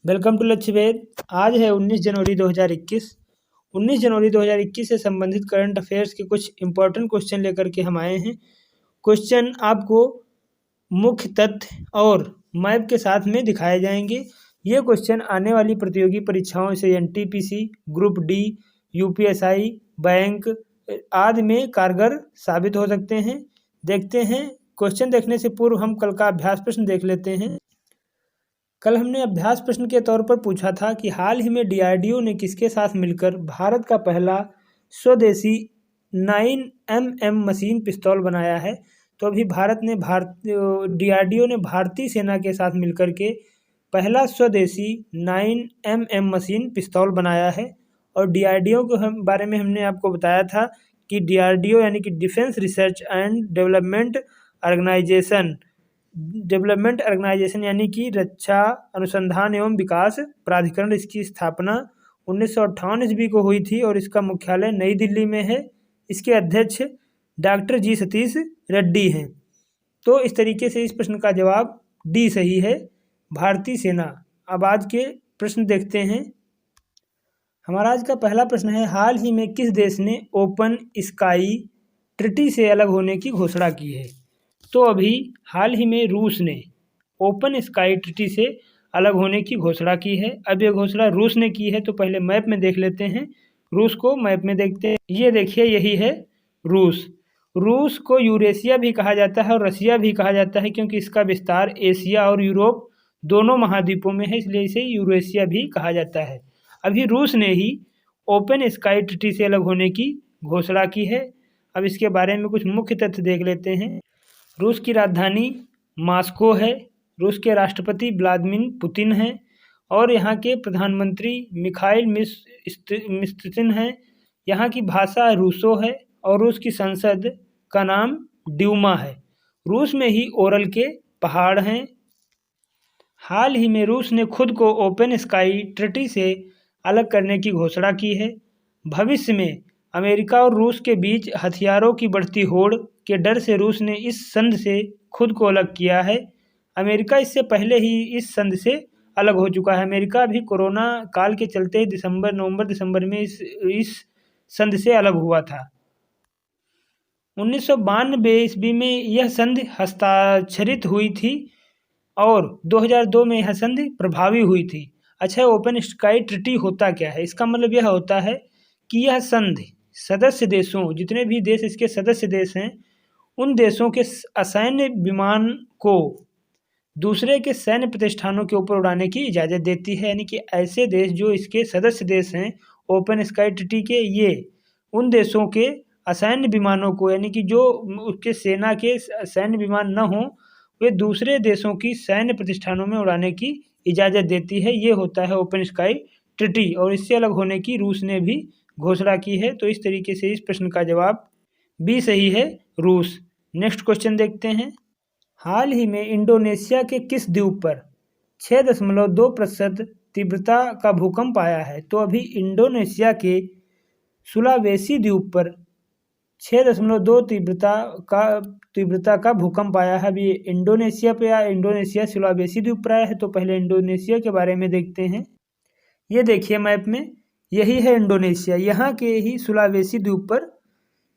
Welcome to लक्ष्य वेद। आज है 19 जनवरी 2021। 19 जनवरी 2021 से संबंधित करंट अफेयर्स के कुछ इंपॉर्टेंट क्वेश्चन लेकर के हम आए हैं। क्वेश्चन आपको मुख्य तथ्य और मैप के साथ में दिखाए जाएंगे। ये क्वेश्चन आने वाली प्रतियोगी परीक्षाओं से NTPC, group D, UPSI, bank आदि में कारगर साबित हो सकते हैं। देखते हैं। क्वेश्चन देखने से पूर्व हम कल का अभ्यास प्रश्न देख लेते हैं। कल हमने अभ्यास प्रश्न के तौर पर पूछा था कि हाल ही में डीआरडीओ ने किसके साथ मिलकर भारत का पहला स्वदेशी 9mm मशीन पिस्तौल बनाया है। तो अभी डीआरडीओ ने भारतीय सेना के साथ मिलकर के पहला स्वदेशी 9mm मशीन पिस्तौल बनाया है। और डीआरडीओ के बारे में हमने आपको बताया था कि डीआरडीओ यानी कि defence research and development organisation यानी कि रक्षा अनुसंधान एवं विकास प्राधिकरण, इसकी स्थापना 1958 ईस्वी को हुई थी और इसका मुख्यालय नई दिल्ली में है। इसके अध्यक्ष डॉक्टर जी सतीश रेड्डी हैं। तो इस तरीके से इस प्रश्न का जवाब डी सही है, भारतीय सेना। अब आज के प्रश्न देखते हैं। हमारा आज का पहला प्रश्न है, हाल ही में किस देश ने ओपन स्काई ट्रीटी से अलग होने की घोषणा की है। तो अभी हाल ही में रूस ने ओपन स्काई ट्रीटी से अलग होने की घोषणा की है। अब ये घोषणा रूस ने की है, तो पहले मैप में देख लेते हैं। रूस को मैप में देखते हैं। ये देखिए, यही है रूस। रूस को यूरेशिया भी कहा जाता है और रसिया भी कहा जाता है, क्योंकि इसका विस्तार एशिया और यूरोप दोनों महाद्वीपों में है, इसलिए इसे यूरेशिया भी कहा जाता है। अभी रूस ने ही ओपन स्काई ट्रीटी से अलग होने की घोषणा की है। अब इसके बारे में कुछ मुख्य तथ्य देख लेते हैं। रूस की राजधानी मॉस्को है। रूस के राष्ट्रपति व्लादिमीर पुतिन हैं और यहाँ के प्रधानमंत्री मिखाइल मिश्स्टिन हैं। यहाँ की भाषा रूसो है और रूस की संसद का नाम ड्यूमा है। रूस में ही ओरल के पहाड़ हैं। हाल ही में रूस ने खुद को ओपन स्काई ट्रीटी से अलग करने की घोषणा की है। भविष्य में अमेरिका और रूस के बीच हथियारों की बढ़ती होड़ के डर से रूस ने इस संधि से खुद को अलग किया है। अमेरिका इससे पहले ही इस संधि से अलग हो चुका है। अमेरिका भी कोरोना काल के चलते नवंबर दिसंबर में इस संधि से अलग हुआ था। 1992 ईस्वी में यह संधि हस्ताक्षरित हुई थी और 2002 में यह संधि प्रभावी हुई थी। अच्छा, ओपन स्काई ट्रीटी होता क्या है? इसका मतलब यह होता है कि यह संधि सदस्य देशों, जितने भी देश इसके सदस्य देश हैं, उन देशों के असैन्य विमान को दूसरे के सैन्य प्रतिष्ठानों के ऊपर उड़ाने की इजाज़त देती है। यानी कि ऐसे देश जो इसके सदस्य देश हैं ओपन स्काई ट्रीटी के, ये उन देशों के असैन्य विमानों को, यानी कि जो उसके सेना के सैन्य विमान न हों, वे दूसरे देशों की सैन्य प्रतिष्ठानों में उड़ाने की इजाज़त देती है। ये होता है ओपन स्काई ट्रीटी और इससे अलग होने की रूस ने भी घोषणा की है। तो इस तरीके से इस प्रश्न का जवाब बी सही है, रूस। नेक्स्ट क्वेश्चन देखते हैं। हाल ही में इंडोनेशिया के किस द्वीप पर 6.2% तीव्रता का भूकंप आया है। तो अभी इंडोनेशिया के सुलावेसी द्वीप पर 6.2 तीव्रता का भूकंप आया है। अभी इंडोनेशिया पे या इंडोनेशिया सुलावेसी द्वीप पर आया है। तो पहले इंडोनेशिया के बारे में देखते हैं। ये देखिए मैप में, यही है इंडोनेशिया। यहाँ के ही सुलावेसी द्वीप पर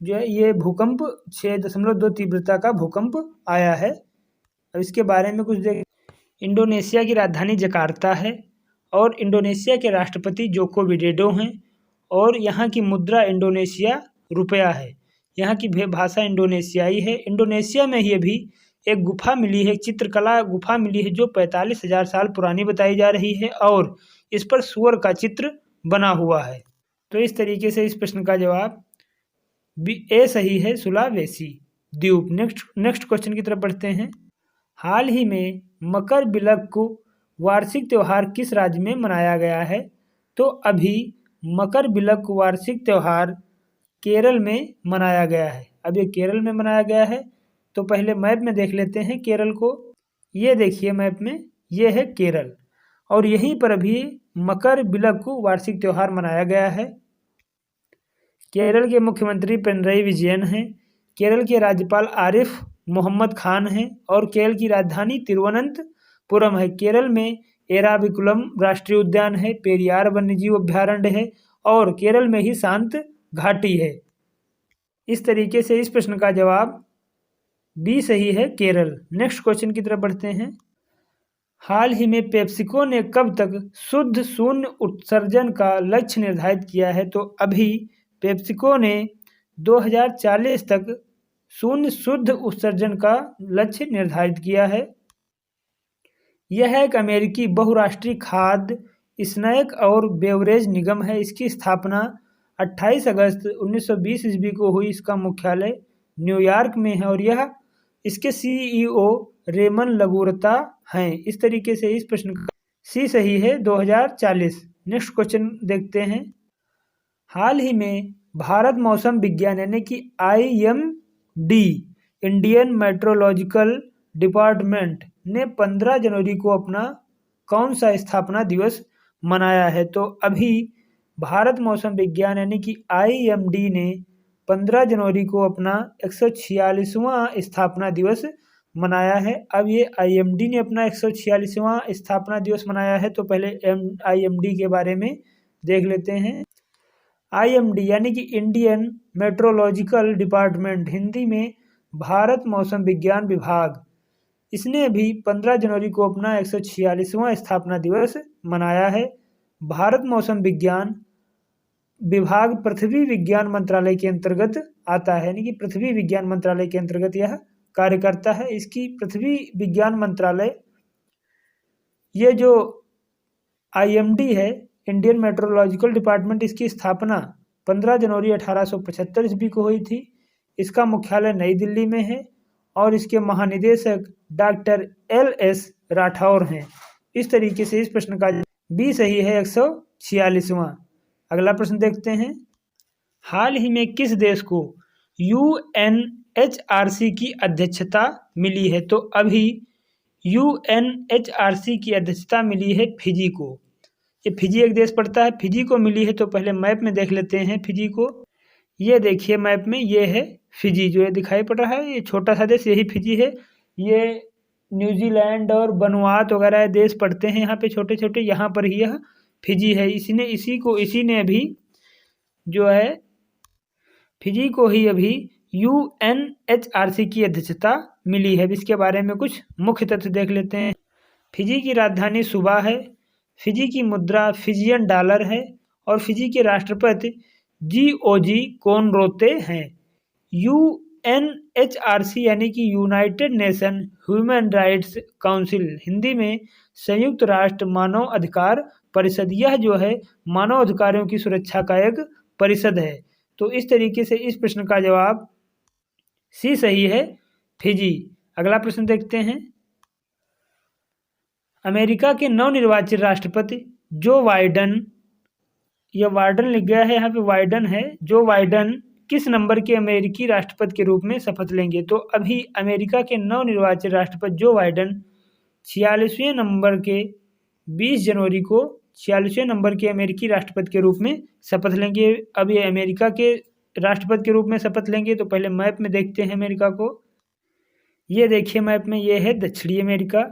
जो है ये भूकंप 6.2 तीव्रता का भूकंप आया है। अब इसके बारे में कुछ देख। इंडोनेशिया की राजधानी जकार्ता है और इंडोनेशिया के राष्ट्रपति जोको विडोडो हैं और यहाँ की मुद्रा इंडोनेशिया रुपया है। यहाँ की भाषा इंडोनेशियाई है। इंडोनेशिया में ही अभी एक गुफा मिली है, चित्रकला गुफा मिली है, जो 45,000 साल पुरानी बताई जा रही है और इस पर सूअर का चित्र बना हुआ है। तो इस तरीके से इस प्रश्न का जवाब ए सही है, सुलावेसी द्वीप। नेक्स्ट क्वेश्चन की तरफ बढ़ते हैं। हाल ही में मकर बिलक्कु वार्षिक त्यौहार किस राज्य में मनाया गया है। तो अभी मकर बिलक्कु वार्षिक त्यौहार केरल में मनाया गया है। अब ये केरल में मनाया गया है। तो पहले मैप में देख लेते हैं केरल को। ये देखिए मैप में, ये है केरल और यहीं पर अभी मकर बिलक्कु वार्षिक त्यौहार मनाया गया है। केरल के मुख्यमंत्री पिनरई विजयन हैं। केरल के राज्यपाल आरिफ मोहम्मद खान हैं और केरल की राजधानी तिरुवनंतपुरम है। केरल में एराविकुलम राष्ट्रीय उद्यान है, पेरियार वन्यजीव अभ्यारण्य है और केरल में ही शांत घाटी है। इस तरीके से इस प्रश्न का जवाब बी सही है, केरल। नेक्स्ट क्वेश्चन की तरफ बढ़ते हैं। हाल ही में पेप्सिको ने कब तक शुद्ध शून्य उत्सर्जन का लक्ष्य निर्धारित किया है? तो अभी पेप्सिको ने 2040 तक शून्य शुद्ध उत्सर्जन का लक्ष्य निर्धारित किया है। यह एक अमेरिकी बहुराष्ट्रीय खाद्य, स्नैक और बेवरेज निगम है। इसकी स्थापना 28 अगस्त 1920 ईस्वी को हुई। इसका मुख्यालय न्यूयॉर्क में है और यह इसके सीईओ रेमन लगुर्ता हैं। इस तरीके से इस प्रश्न का सी सही है, 2040। नेक्स्ट क्वेश्चन देखते हैं। हाल ही में भारत मौसम विज्ञान यानी कि IMD इंडियन मेट्रोलॉजिकल डिपार्टमेंट ने 15 जनवरी को अपना कौन सा स्थापना दिवस मनाया है? तो अभी भारत मौसम विज्ञान यानी कि IMD ने 15 जनवरी को अपना 146वां स्थापना दिवस मनाया है। अब ये IMD ने अपना 146वां स्थापना दिवस मनाया है, तो पहले IMD के बारे में देख लेते हैं। IMD यानी कि इंडियन मेट्रोलॉजिकल डिपार्टमेंट, हिंदी में भारत मौसम विज्ञान विभाग, इसने अभी 15 जनवरी को अपना 146वां स्थापना दिवस मनाया है। भारत मौसम विज्ञान विभाग पृथ्वी विज्ञान मंत्रालय के अंतर्गत आता है, यानी कि पृथ्वी विज्ञान मंत्रालय के अंतर्गत यह कार्य करता है। इसकी पृथ्वी विज्ञान मंत्रालय, ये जो IMD है, इंडियन मेट्रोलॉजिकल डिपार्टमेंट, इसकी स्थापना 15 जनवरी 1875 ईस्वी को हुई थी। इसका मुख्यालय नई दिल्ली में है और इसके महानिदेशक डॉक्टर LS राठौर हैं। इस तरीके से इस प्रश्न का बी सही है, 146वां। अगला प्रश्न देखते हैं। हाल ही में किस देश को UNHRC की अध्यक्षता मिली है? तो अभी UNHRC की अध्यक्षता मिली है फिजी को। ये फिजी एक देश पड़ता है, फिजी को मिली है। तो पहले मैप में देख लेते हैं फिजी को। ये देखिए मैप में, ये है फिजी, जो ये दिखाई पड़ रहा है, ये छोटा सा देश यही फिजी है। ये न्यूजीलैंड और वनुआतु वगैरह देश पड़ते हैं यहाँ पे छोटे छोटे, यहाँ पर ही यह फिजी है। इसी ने अभी जो है फिजी को ही अभी UNHRC की अध्यक्षता मिली है। इसके बारे में कुछ मुख्य तथ्य देख लेते हैं। फिजी की राजधानी सुबा है, फिजी की मुद्रा फिजियन डॉलर है और फिजी के राष्ट्रपति GOG कोनरोते हैं। UNHRC यानी कि United nation human rights council, Hindi में संयुक्त राष्ट्र मानव अधिकार परिषद, यह जो है मानव अधिकारों की सुरक्षा का एक परिषद है। तो इस तरीके से इस प्रश्न का जवाब सी सही है, फिजी। अगला प्रश्न देखते हैं। अमेरिका के नवनिर्वाचित राष्ट्रपति जो बाइडन, यह वाइडन लिख गया है यहाँ पे, वाइडन है, जो बाइडन किस नंबर के अमेरिकी राष्ट्रपति के रूप में शपथ लेंगे? तो अभी अमेरिका के नवनिर्वाचित राष्ट्रपति जो बाइडन 46वें नंबर के 20 जनवरी को 46वें नंबर के अमेरिकी राष्ट्रपति के रूप में शपथ लेंगे। अब ये अमेरिका के राष्ट्रपति के रूप में शपथ लेंगे। तो पहले मैप में देखते हैं अमेरिका को। ये देखिए मैप में, ये है दक्षिणी अमेरिका,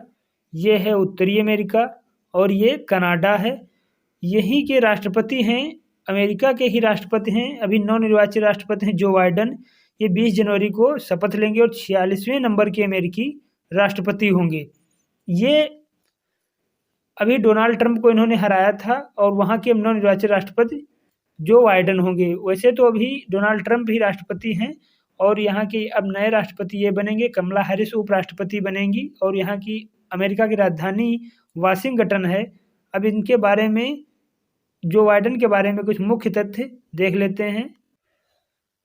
ये है उत्तरी अमेरिका और ये कनाडा है। यही के राष्ट्रपति हैं, अमेरिका के ही राष्ट्रपति हैं, अभी नवनिर्वाचित राष्ट्रपति हैं जो बाइडन। ये 20 जनवरी को शपथ लेंगे और 46वें नंबर के अमेरिकी राष्ट्रपति होंगे। ये अभी डोनाल्ड ट्रंप को इन्होंने हराया था और वहाँ के नवनिर्वाचित राष्ट्रपति जो बाइडन होंगे। वैसे तो अभी डोनाल्ड ट्रंप ही राष्ट्रपति हैं और यहाँ के अब नए राष्ट्रपति ये बनेंगे, कमला हैरिस उपराष्ट्रपति बनेंगी और यहाँ की अमेरिका की राजधानी वाशिंगटन है। अब इनके बारे में, जो बाइडन के बारे में कुछ मुख्य तथ्य देख लेते हैं।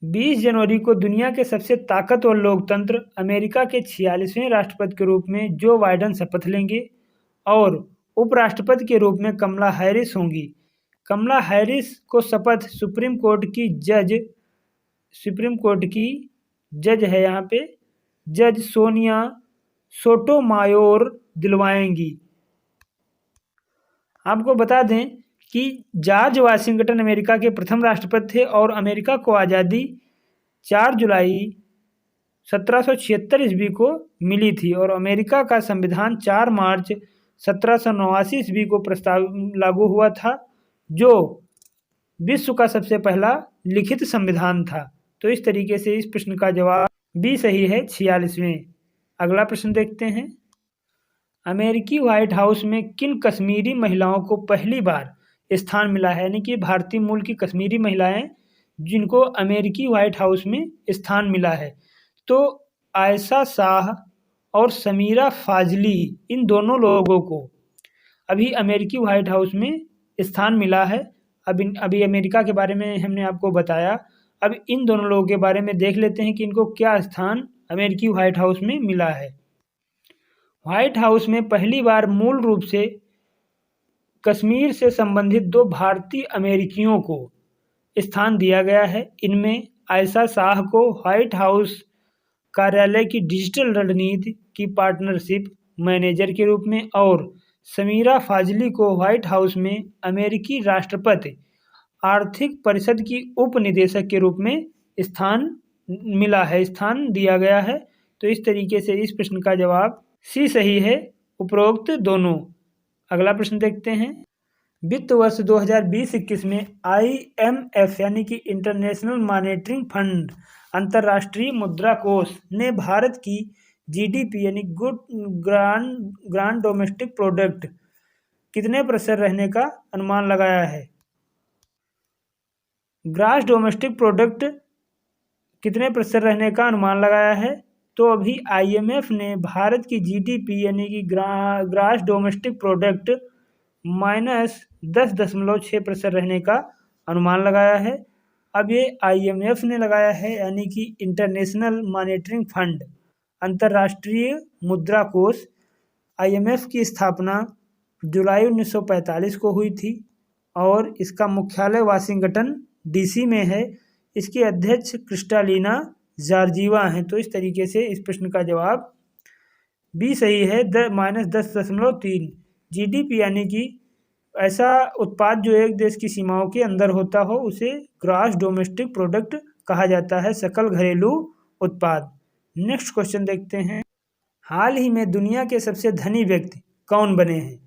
20 जनवरी को दुनिया के सबसे ताकतवर लोकतंत्र अमेरिका के 46वें राष्ट्रपति के रूप में जो बाइडन शपथ लेंगे और उपराष्ट्रपति के रूप में कमला हैरिस होंगी। कमला हैरिस को शपथ सुप्रीम कोर्ट की जज है यहाँ पे, जज सोनिया सोटोमायोर दिलवाएंगी। आपको बता दें कि जॉर्ज वाशिंगटन अमेरिका के प्रथम राष्ट्रपति थे और अमेरिका को आज़ादी 4 जुलाई 1776 ईस्वी को मिली थी और अमेरिका का संविधान 4 मार्च 1789 ईस्वी को प्रस्ताव लागू हुआ था, जो विश्व का सबसे पहला लिखित संविधान था। तो इस तरीके से इस प्रश्न का जवाब बी सही है, 46वें। अगला प्रश्न देखते हैं। अमेरिकी व्हाइट हाउस में किन कश्मीरी महिलाओं को पहली बार स्थान मिला है, यानी कि भारतीय मूल की कश्मीरी महिलाएं जिनको अमेरिकी व्हाइट हाउस में स्थान मिला है। तो आयशा शाह और समीरा फाजली, इन दोनों लोगों को अभी अमेरिकी व्हाइट हाउस में स्थान मिला है। अभी अमेरिका के बारे में हमने आपको बताया। अब इन दोनों लोगों के बारे में देख लेते हैं कि इनको क्या स्थान अमेरिकी व्हाइट हाउस में मिला है। व्हाइट हाउस में पहली बार मूल रूप से कश्मीर से संबंधित 2 भारतीय अमेरिकियों को स्थान दिया गया है। इनमें आयशा शाह को व्हाइट हाउस कार्यालय की डिजिटल रणनीति की पार्टनरशिप मैनेजर के रूप में और समीरा फाजली को व्हाइट हाउस में अमेरिकी राष्ट्रपति आर्थिक परिषद की उप निदेशक के रूप में स्थान मिला है, स्थान दिया गया है। तो इस तरीके से इस प्रश्न का जवाब सी सही है, उपरोक्त दोनों। अगला प्रश्न देखते हैं। वित्त वर्ष 2020-21 में IMF यानी कि इंटरनेशनल मॉनेटरी फंड, अंतर्राष्ट्रीय मुद्रा कोष ने भारत की GDP यानी ग्रांड डोमेस्टिक प्रोडक्ट कितने % रहने का अनुमान लगाया है। ग्रास डोमेस्टिक प्रोडक्ट कितने % रहने का अनुमान लगाया है। तो अभी IMF ने भारत की GDP यानी कि ग्रास डोमेस्टिक प्रोडक्ट -10.6% रहने का अनुमान लगाया है। अब ये IMF ने लगाया है, यानी कि इंटरनेशनल मॉनेटरी फंड, अंतर्राष्ट्रीय मुद्रा कोष। IMF की स्थापना जुलाई 1945 को हुई थी और इसका मुख्यालय वाशिंगटन DC में है। इसके अध्यक्ष क्रिस्टालिना जॉर्जीवा हैं। तो इस तरीके से इस प्रश्न का जवाब बी सही है, -10.3। GDP यानी कि ऐसा उत्पाद जो एक देश की सीमाओं के अंदर होता हो उसे ग्रॉस डोमेस्टिक प्रोडक्ट कहा जाता है, सकल घरेलू उत्पाद। नेक्स्ट क्वेश्चन देखते हैं। हाल ही में दुनिया के सबसे धनी व्यक्ति कौन बने हैं।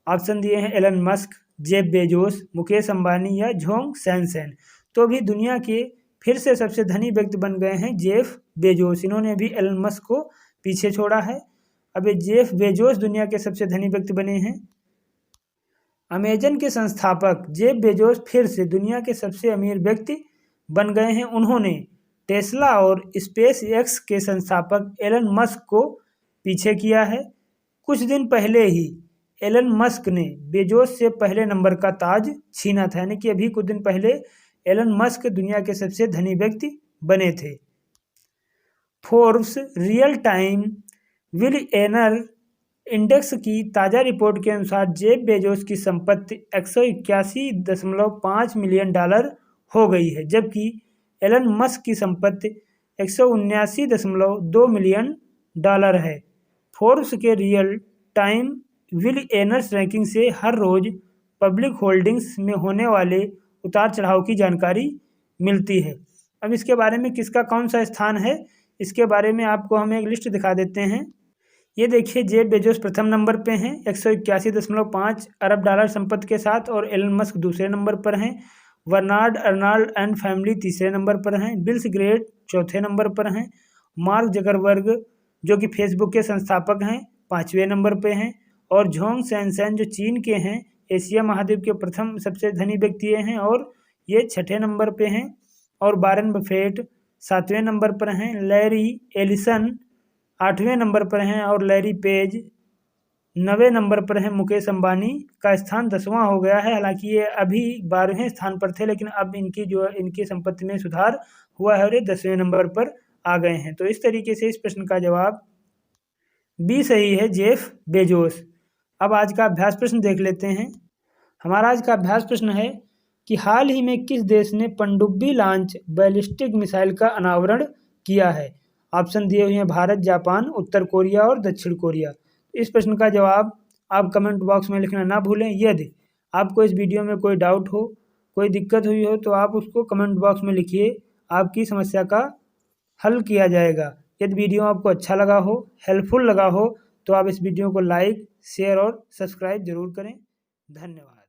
ऑप्शन दिए हैं Elon Musk, Jeff Bezos, Mukesh Ambani या जोंग सैनसेन। तो अभी दुनिया के फिर से सबसे धनी व्यक्ति बन गए हैं जेफ बेजोस। इन्होंने अभी एलन मस्क को पीछे छोड़ा है। अब ये जेफ बेजोस दुनिया के सबसे धनी व्यक्ति बने हैं। अमेजन के संस्थापक जेफ बेजोस फिर से दुनिया के सबसे अमीर व्यक्ति बन गए हैं। उन्होंने टेस्ला और स्पेस एक्स के संस्थापक एलन मस्क को पीछे किया है। कुछ दिन पहले ही एलन मस्क ने बेजोस से पहले नंबर का ताज छीना था, यानी कि अभी कुछ दिन पहले एलन मस्क दुनिया के सबसे धनी व्यक्ति बने थे। Forbes real time billionaire index की ताज़ा रिपोर्ट के अनुसार जेफ बेजोस की संपत्ति $181.5 मिलियन हो गई है, जबकि एलन मस्क की संपत्ति $179.2 मिलियन है। फोर्ब्स के रियल टाइम बिलियनेयर्स रैंकिंग से हर रोज पब्लिक होल्डिंग्स में होने वाले उतार चढ़ाव की जानकारी मिलती है। अब इसके बारे में किसका कौन सा स्थान है, इसके बारे में आपको हम एक लिस्ट दिखा देते हैं। ये देखिए, जेफ बेजोस प्रथम नंबर पे हैं $181.5 अरब संपत्ति के साथ, और एलन मस्क दूसरे नंबर पर हैं। बर्नार्ड अर्नल्ड एंड फैमिली तीसरे नंबर पर हैं। बिल्स गेट्स चौथे नंबर पर हैं। मार्क जकरबर्ग जो कि फेसबुक के संस्थापक हैं 5वें नंबर पे हैं। और जोंग सैनसेन जो चीन के हैं, एशिया महाद्वीप के प्रथम सबसे धनी व्यक्ति हैं और ये 6ठे नंबर पे हैं। और वारेन बफेट 7वें नंबर पर हैं। लैरी एलिसन 8वें नंबर पर हैं और लैरी पेज 9वें नंबर पर हैं। मुकेश अंबानी का स्थान 10वां हो गया है। हालांकि ये अभी 12वें स्थान पर थे, लेकिन अब इनकी संपत्ति में सुधार हुआ है और ये 10वें नंबर पर आ गए हैं। तो इस तरीके से इस प्रश्न का जवाब बी सही है, जेफ बेजोस। अब आज का अभ्यास प्रश्न देख लेते हैं। हमारा आज का अभ्यास प्रश्न है कि हाल ही में किस देश ने पनडुब्बी लॉन्च बैलिस्टिक मिसाइल का अनावरण किया है। ऑप्शन दिए हुए हैं भारत, जापान, उत्तर कोरिया और दक्षिण कोरिया। इस प्रश्न का जवाब आप कमेंट बॉक्स में लिखना ना भूलें। यदि आपको इस वीडियो में कोई डाउट हो, कोई दिक्कत हुई हो, तो आप उसको कमेंट बॉक्स में लिखिए, आपकी समस्या का हल किया जाएगा। यदि वीडियो आपको अच्छा लगा हो, हेल्पफुल लगा हो, तो आप इस वीडियो को लाइक, शेयर और सब्सक्राइब जरूर करें। धन्यवाद।